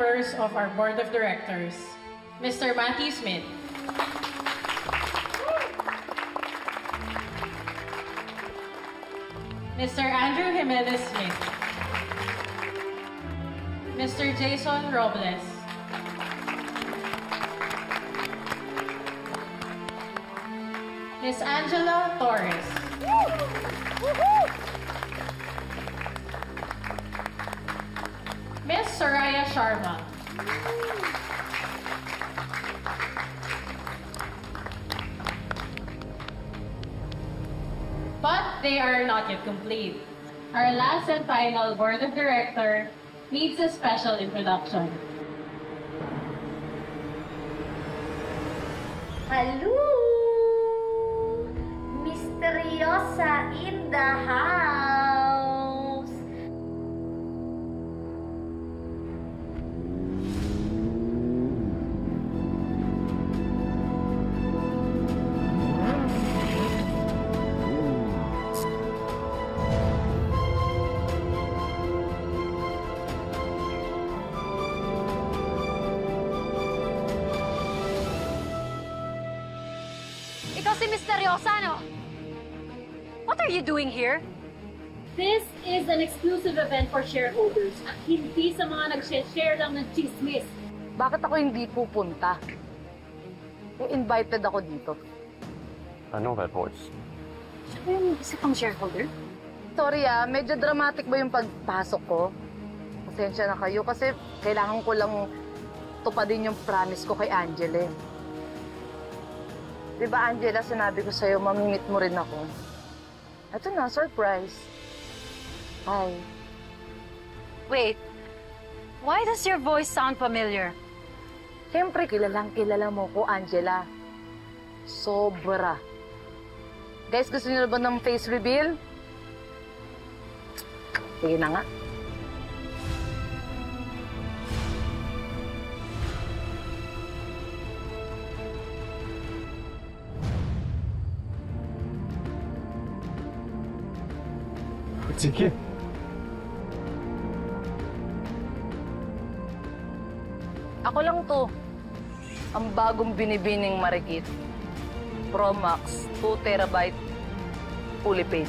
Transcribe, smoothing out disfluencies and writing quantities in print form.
members of our Board of Directors, Mr. Matthew Smith, Mr. Andrew Jimenez Smith, Mr. Jason Robles, Ms. Angela Torres, Ms. Soraya Sharma, but they are not yet complete. Our last and final Board of Director needs a special introduction. Hello! Misteryosa in the house! Ikaw si Misteryosa, no? What are you doing here? This is an exclusive event for shareholders at hindi sa mga nag-share lang ng chismis. Bakit ako hindi pupunta? Invited ako dito. I know that voice. Siya ba yung isa pang shareholder? Sorry medyo dramatic ba yung pagpasok ko? Pasensya na kayo kasi kailangan ko lang tupadin yung promise ko kay Angela. Diba Angela, sinabi ko sa'yo, mamimit mo rin ako. Ito na, surprise. Hi. Wait, why does your voice sound familiar? Siyempre, kilalang kilala mo ko, Angela. Sobra. Guys, gusto niyo ba ng face reveal? Sige na nga. Sige. Ako lang to. Ang bagong binibining marikit. Pro Max, 2 terabyte, fully paid.